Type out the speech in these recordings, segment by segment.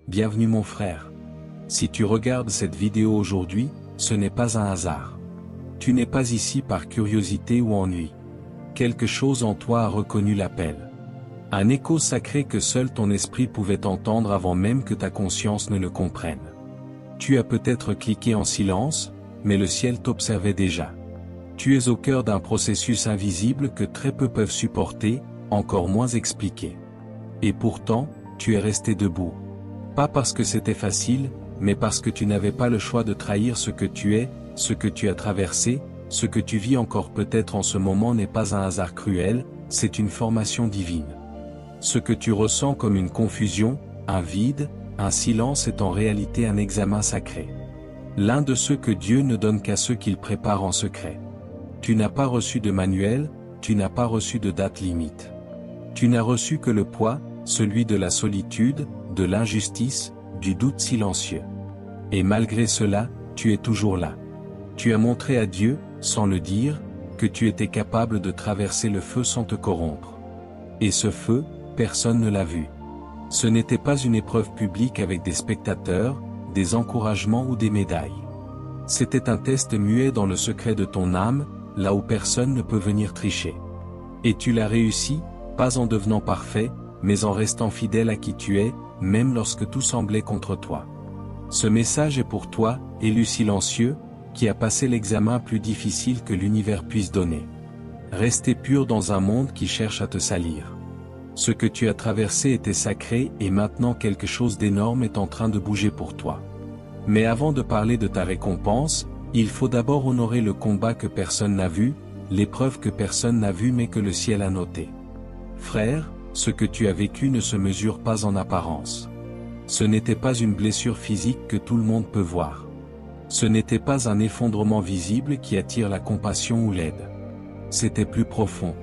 Bienvenue mon frère. Si tu regardes cette vidéo aujourd'hui, ce n'est pas un hasard. Tu n'es pas ici par curiosité ou ennui. Quelque chose en toi a reconnu l'appel. Un écho sacré que seul ton esprit pouvait entendre avant même que ta conscience ne le comprenne. Tu as peut-être cliqué en silence, mais le ciel t'observait déjà. Tu es au cœur d'un processus invisible que très peu peuvent supporter, encore moins expliquer. Et pourtant, tu es resté debout. Pas parce que c'était facile, mais parce que tu n'avais pas le choix de trahir ce que tu es, ce que tu as traversé, ce que tu vis encore peut-être en ce moment n'est pas un hasard cruel, c'est une formation divine. Ce que tu ressens comme une confusion, un vide, un silence est en réalité un examen sacré. L'un de ceux que Dieu ne donne qu'à ceux qu'il prépare en secret. Tu n'as pas reçu de manuel, tu n'as pas reçu de date limite. Tu n'as reçu que le poids, celui de la solitude, de l'injustice, du doute silencieux. Et malgré cela, tu es toujours là. Tu as montré à Dieu, sans le dire, que tu étais capable de traverser le feu sans te corrompre. Et ce feu, personne ne l'a vu. Ce n'était pas une épreuve publique avec des spectateurs, des encouragements ou des médailles. C'était un test muet dans le secret de ton âme, là où personne ne peut venir tricher. Et tu l'as réussi, pas en devenant parfait, mais en restant fidèle à qui tu es, même lorsque tout semblait contre toi. Ce message est pour toi, élu silencieux, qui a passé l'examen plus difficile que l'univers puisse donner. Rester pur dans un monde qui cherche à te salir. Ce que tu as traversé était sacré et maintenant quelque chose d'énorme est en train de bouger pour toi. Mais avant de parler de ta récompense, il faut d'abord honorer le combat que personne n'a vu, l'épreuve que personne n'a vue mais que le ciel a notée. Frère, ce que tu as vécu ne se mesure pas en apparence. Ce n'était pas une blessure physique que tout le monde peut voir. Ce n'était pas un effondrement visible qui attire la compassion ou l'aide. C'était plus profond.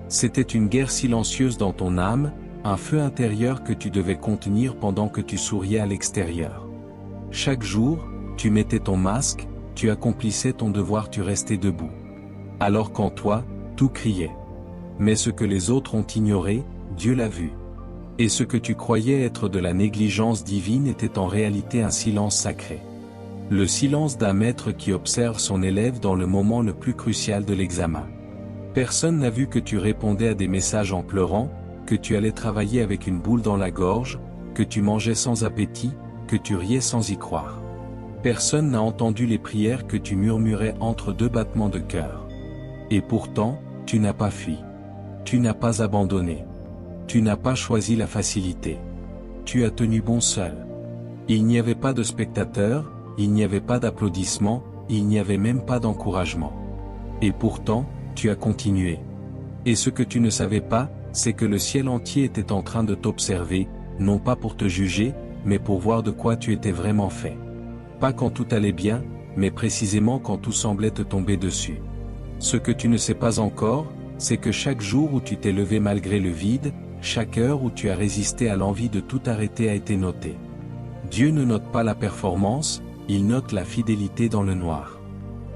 C'était une guerre silencieuse dans ton âme, un feu intérieur que tu devais contenir pendant que tu souriais à l'extérieur. Chaque jour, tu mettais ton masque, tu accomplissais ton devoir, tu restais debout. Alors qu'en toi, tout criait. Mais ce que les autres ont ignoré, Dieu l'a vu. Et ce que tu croyais être de la négligence divine était en réalité un silence sacré. Le silence d'un maître qui observe son élève dans le moment le plus crucial de l'examen. Personne n'a vu que tu répondais à des messages en pleurant, que tu allais travailler avec une boule dans la gorge, que tu mangeais sans appétit, que tu riais sans y croire. Personne n'a entendu les prières que tu murmurais entre deux battements de cœur. Et pourtant, tu n'as pas fui. Tu n'as pas abandonné. Tu n'as pas choisi la facilité. Tu as tenu bon seul. Il n'y avait pas de spectateurs, il n'y avait pas d'applaudissements, il n'y avait même pas d'encouragement. Et pourtant, tu as continué. Et ce que tu ne savais pas, c'est que le ciel entier était en train de t'observer, non pas pour te juger, mais pour voir de quoi tu étais vraiment fait. Pas quand tout allait bien, mais précisément quand tout semblait te tomber dessus. Ce que tu ne sais pas encore, c'est que chaque jour où tu t'es levé malgré le vide, chaque heure où tu as résisté à l'envie de tout arrêter a été notée. Dieu ne note pas la performance, il note la fidélité dans le noir.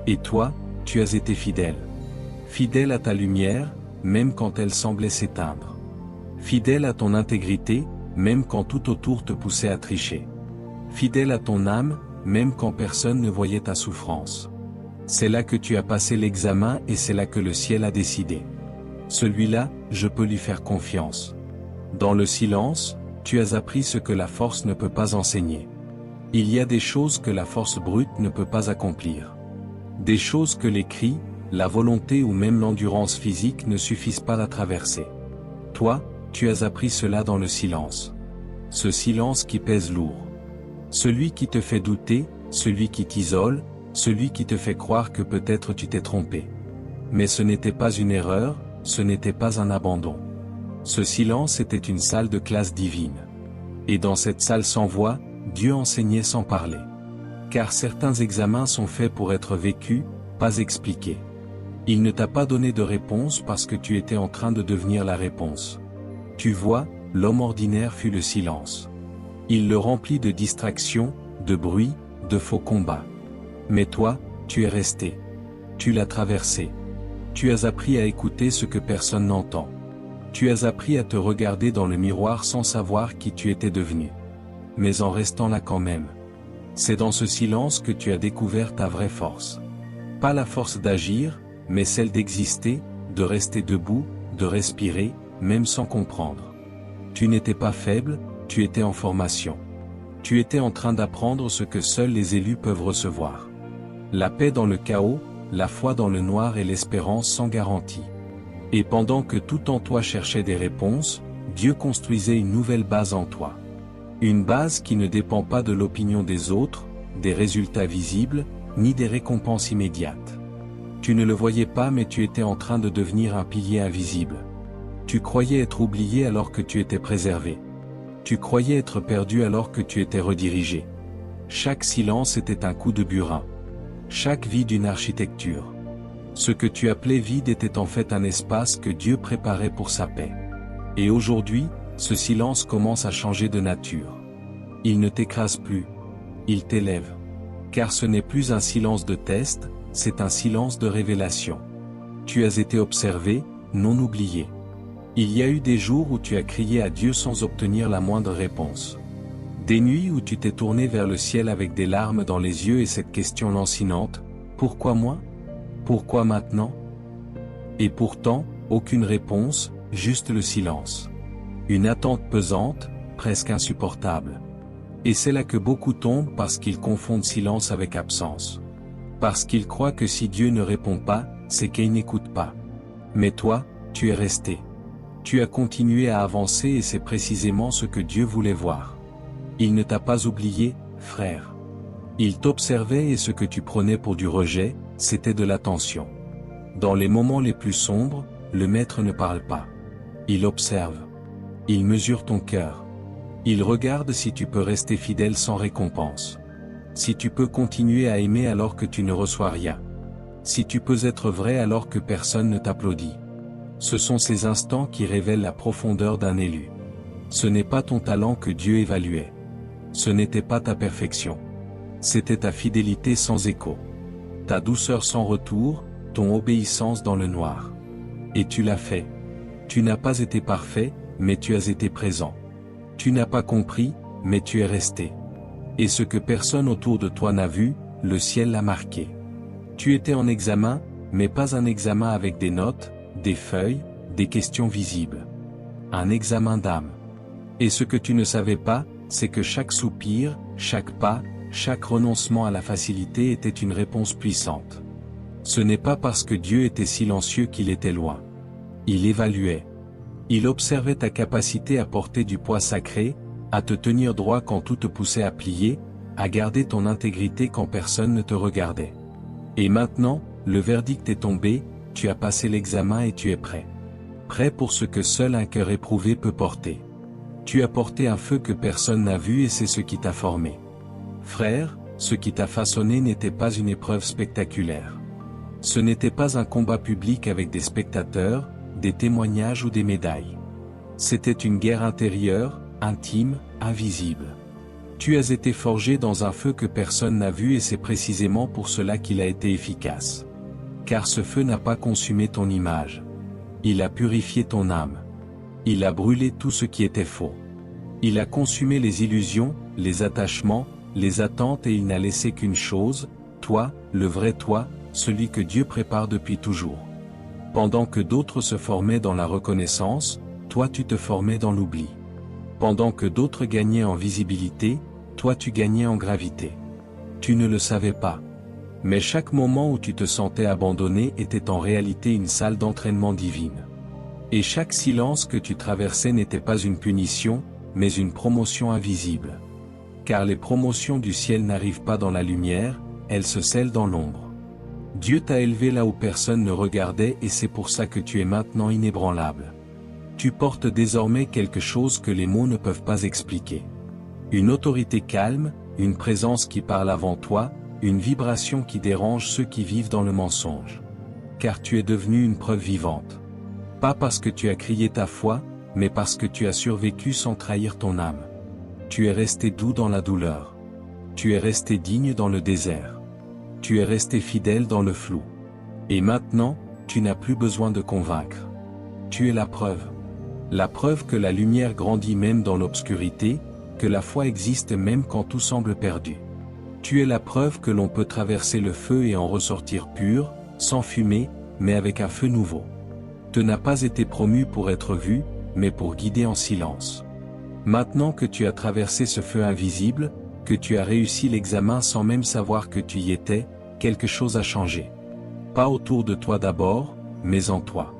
Et toi, tu as été fidèle. Fidèle à ta lumière, même quand elle semblait s'éteindre. Fidèle à ton intégrité, même quand tout autour te poussait à tricher. Fidèle à ton âme, même quand personne ne voyait ta souffrance. C'est là que tu as passé l'examen et c'est là que le ciel a décidé. Celui-là, je peux lui faire confiance. Dans le silence, tu as appris ce que la force ne peut pas enseigner. Il y a des choses que la force brute ne peut pas accomplir. Des choses que les cris, la volonté ou même l'endurance physique ne suffisent pas à traverser. Toi, tu as appris cela dans le silence. Ce silence qui pèse lourd. Celui qui te fait douter, celui qui t'isole, celui qui te fait croire que peut-être tu t'es trompé. Mais ce n'était pas une erreur, ce n'était pas un abandon. Ce silence était une salle de classe divine. Et dans cette salle sans voix, Dieu enseignait sans parler. Car certains examens sont faits pour être vécus, pas expliqués. Il ne t'a pas donné de réponse parce que tu étais en train de devenir la réponse. Tu vois, l'homme ordinaire fut le silence. Il le remplit de distractions, de bruit, de faux combats. Mais toi, tu es resté. Tu l'as traversé. Tu as appris à écouter ce que personne n'entend. Tu as appris à te regarder dans le miroir sans savoir qui tu étais devenu. mais en restant là quand même. C'est dans ce silence que tu as découvert ta vraie force. Pas la force d'agir, mais celle d'exister, de rester debout, de respirer, même sans comprendre. Tu n'étais pas faible, tu étais en formation. Tu étais en train d'apprendre ce que seuls les élus peuvent recevoir. La paix dans le chaos, la foi dans le noir et l'espérance sans garantie. Et pendant que tout en toi cherchait des réponses, Dieu construisait une nouvelle base en toi. Une base qui ne dépend pas de l'opinion des autres, des résultats visibles, ni des récompenses immédiates. Tu ne le voyais pas mais tu étais en train de devenir un pilier invisible. Tu croyais être oublié alors que tu étais préservé. Tu croyais être perdu alors que tu étais redirigé. Chaque silence était un coup de burin. Chaque vide une architecture. Ce que tu appelais vide était en fait un espace que Dieu préparait pour sa paix. Et aujourd'hui, ce silence commence à changer de nature. Il ne t'écrase plus. Il t'élève. Car ce n'est plus un silence de test, c'est un silence de révélation. Tu as été observé, non oublié. Il y a eu des jours où tu as crié à Dieu sans obtenir la moindre réponse. Des nuits où tu t'es tourné vers le ciel avec des larmes dans les yeux et cette question lancinante, « Pourquoi moi ? Pourquoi maintenant ?» Et pourtant, aucune réponse, juste le silence. Une attente pesante, presque insupportable. Et c'est là que beaucoup tombent parce qu'ils confondent silence avec absence. Parce qu'ils croient que si Dieu ne répond pas, c'est qu'il n'écoute pas. Mais toi, tu es resté. Tu as continué à avancer et c'est précisément ce que Dieu voulait voir. Il ne t'a pas oublié, frère. Il t'observait et ce que tu prenais pour du rejet, c'était de l'attention. Dans les moments les plus sombres, le Maître ne parle pas. Il observe. Il mesure ton cœur. Il regarde si tu peux rester fidèle sans récompense. Si tu peux continuer à aimer alors que tu ne reçois rien. Si tu peux être vrai alors que personne ne t'applaudit. Ce sont ces instants qui révèlent la profondeur d'un élu. Ce n'est pas ton talent que Dieu évaluait. Ce n'était pas ta perfection. C'était ta fidélité sans écho. Ta douceur sans retour, ton obéissance dans le noir. Et tu l'as fait. Tu n'as pas été parfait, mais tu as été présent. Tu n'as pas compris, mais tu es resté. Et ce que personne autour de toi n'a vu, le ciel l'a marqué. Tu étais en examen, mais pas un examen avec des notes, des feuilles, des questions visibles. Un examen d'âme. Et ce que tu ne savais pas, c'est que chaque soupir, chaque pas, chaque renoncement à la facilité était une réponse puissante. Ce n'est pas parce que Dieu était silencieux qu'il était loin. Il évaluait. Il observait ta capacité à porter du poids sacré, à te tenir droit quand tout te poussait à plier, à garder ton intégrité quand personne ne te regardait. Et maintenant, le verdict est tombé, tu as passé l'examen et tu es prêt. Prêt pour ce que seul un cœur éprouvé peut porter. Tu as porté un feu que personne n'a vu et c'est ce qui t'a formé. Frère, ce qui t'a façonné n'était pas une épreuve spectaculaire. Ce n'était pas un combat public avec des spectateurs, des témoignages ou des médailles. C'était une guerre intérieure, intime, invisible. Tu as été forgé dans un feu que personne n'a vu et c'est précisément pour cela qu'il a été efficace. Car ce feu n'a pas consumé ton image. Il a purifié ton âme. Il a brûlé tout ce qui était faux. Il a consumé les illusions, les attachements, les attentes et il n'a laissé qu'une chose, toi, le vrai toi, celui que Dieu prépare depuis toujours. Pendant que d'autres se formaient dans la reconnaissance, toi tu te formais dans l'oubli. Pendant que d'autres gagnaient en visibilité, toi tu gagnais en gravité. Tu ne le savais pas. Mais chaque moment où tu te sentais abandonné était en réalité une salle d'entraînement divine. Et chaque silence que tu traversais n'était pas une punition, mais une promotion invisible. Car les promotions du ciel n'arrivent pas dans la lumière, elles se scellent dans l'ombre. Dieu t'a élevé là où personne ne regardait et c'est pour ça que tu es maintenant inébranlable. Tu portes désormais quelque chose que les mots ne peuvent pas expliquer. Une autorité calme, une présence qui parle avant toi, une vibration qui dérange ceux qui vivent dans le mensonge. Car tu es devenu une preuve vivante. Pas parce que tu as crié ta foi, mais parce que tu as survécu sans trahir ton âme. Tu es resté doux dans la douleur. Tu es resté digne dans le désert. Tu es resté fidèle dans le flou. Et maintenant, tu n'as plus besoin de convaincre. Tu es la preuve. La preuve que la lumière grandit même dans l'obscurité, que la foi existe même quand tout semble perdu. Tu es la preuve que l'on peut traverser le feu et en ressortir pur, sans fumée, mais avec un feu nouveau. Tu n'as pas été promu pour être vu, mais pour guider en silence. Maintenant que tu as traversé ce feu invisible, que tu as réussi l'examen sans même savoir que tu y étais, quelque chose a changé. Pas autour de toi d'abord, mais en toi.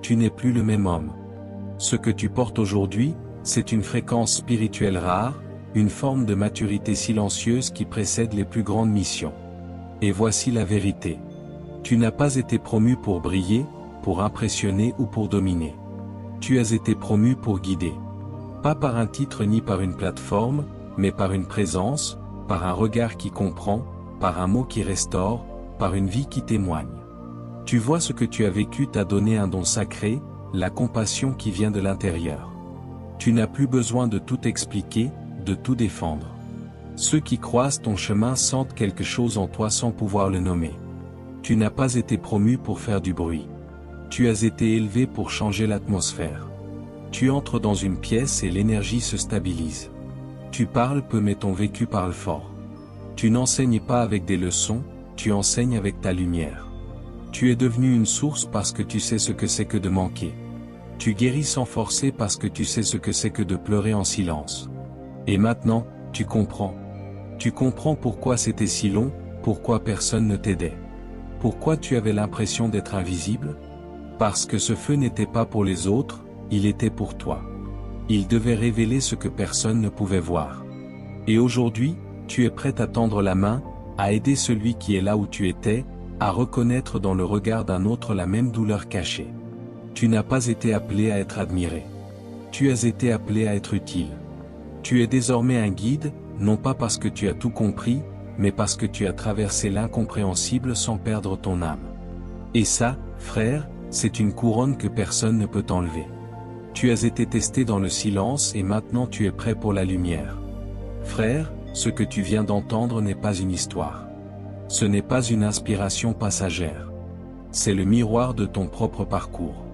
Tu n'es plus le même homme. Ce que tu portes aujourd'hui, c'est une fréquence spirituelle rare, une forme de maturité silencieuse qui précède les plus grandes missions. Et voici la vérité. Tu n'as pas été promu pour briller, pour impressionner ou pour dominer. Tu as été promu pour guider. Pas par un titre ni par une plateforme, mais par une présence, par un regard qui comprend, par un mot qui restaure, par une vie qui témoigne. Tu vois, ce que tu as vécu t'a donné un don sacré, la compassion qui vient de l'intérieur. Tu n'as plus besoin de tout expliquer, de tout défendre. Ceux qui croisent ton chemin sentent quelque chose en toi sans pouvoir le nommer. Tu n'as pas été promu pour faire du bruit. Tu as été élevé pour changer l'atmosphère. Tu entres dans une pièce et l'énergie se stabilise. Tu parles peu mais ton vécu parle fort. Tu n'enseignes pas avec des leçons, tu enseignes avec ta lumière. Tu es devenu une source parce que tu sais ce que c'est que de manquer. Tu guéris sans forcer parce que tu sais ce que c'est que de pleurer en silence. Et maintenant, tu comprends. Tu comprends pourquoi c'était si long, pourquoi personne ne t'aidait. Pourquoi tu avais l'impression d'être invisible? Parce que ce feu n'était pas pour les autres, il était pour toi. Il devait révéler ce que personne ne pouvait voir. Et aujourd'hui, tu es prêt à tendre la main, à aider celui qui est là où tu étais, à reconnaître dans le regard d'un autre la même douleur cachée. Tu n'as pas été appelé à être admiré. Tu as été appelé à être utile. Tu es désormais un guide, non pas parce que tu as tout compris, mais parce que tu as traversé l'incompréhensible sans perdre ton âme. Et ça, frère, c'est une couronne que personne ne peut t'enlever. Tu as été testé dans le silence et maintenant tu es prêt pour la lumière. Frère, ce que tu viens d'entendre n'est pas une histoire. Ce n'est pas une inspiration passagère. C'est le miroir de ton propre parcours.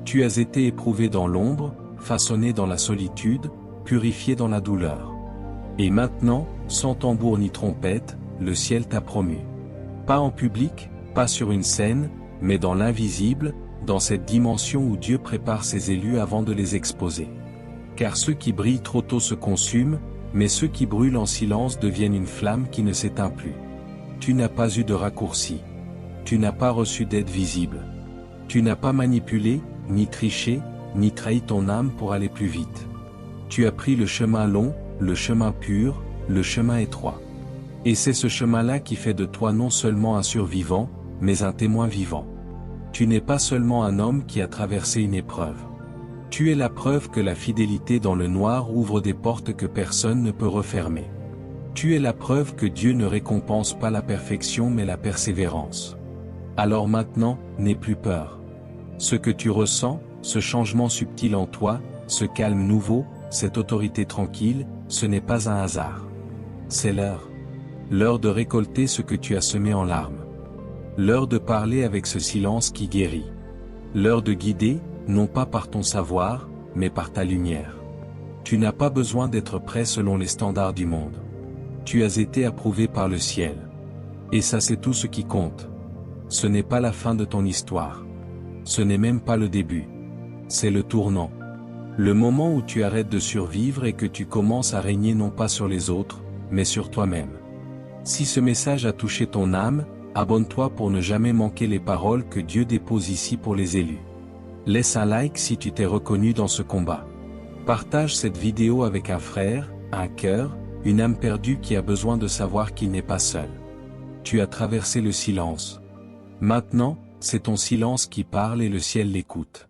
Tu as été éprouvé dans l'ombre, façonné dans la solitude, purifié dans la douleur. Et maintenant, sans tambour ni trompette, le ciel t'a promu. Pas en public, pas sur une scène, mais dans l'invisible, dans cette dimension où Dieu prépare ses élus avant de les exposer. Car ceux qui brillent trop tôt se consument, mais ceux qui brûlent en silence deviennent une flamme qui ne s'éteint plus. Tu n'as pas eu de raccourci. Tu n'as pas reçu d'aide visible. Tu n'as pas manipulé, ni triché, ni trahi ton âme pour aller plus vite. Tu as pris le chemin long, le chemin pur, le chemin étroit. Et c'est ce chemin-là qui fait de toi non seulement un survivant, mais un témoin vivant. Tu n'es pas seulement un homme qui a traversé une épreuve. Tu es la preuve que la fidélité dans le noir ouvre des portes que personne ne peut refermer. Tu es la preuve que Dieu ne récompense pas la perfection mais la persévérance. Alors maintenant, n'aie plus peur. Ce que tu ressens, ce changement subtil en toi, ce calme nouveau, cette autorité tranquille, ce n'est pas un hasard. C'est l'heure. L'heure de récolter ce que tu as semé en larmes. L'heure de parler avec ce silence qui guérit. L'heure de guider, non pas par ton savoir, mais par ta lumière. Tu n'as pas besoin d'être prêt selon les standards du monde. Tu as été approuvé par le ciel. Et ça, c'est tout ce qui compte. Ce n'est pas la fin de ton histoire. Ce n'est même pas le début. C'est le tournant. Le moment où tu arrêtes de survivre et que tu commences à régner non pas sur les autres, mais sur toi-même. Si ce message a touché ton âme, abonne-toi pour ne jamais manquer les paroles que Dieu dépose ici pour les élus. Laisse un like si tu t'es reconnu dans ce combat. Partage cette vidéo avec un frère, un cœur, une âme perdue qui a besoin de savoir qu'il n'est pas seul. Tu as traversé le silence. Maintenant, c'est ton silence qui parle et le ciel l'écoute.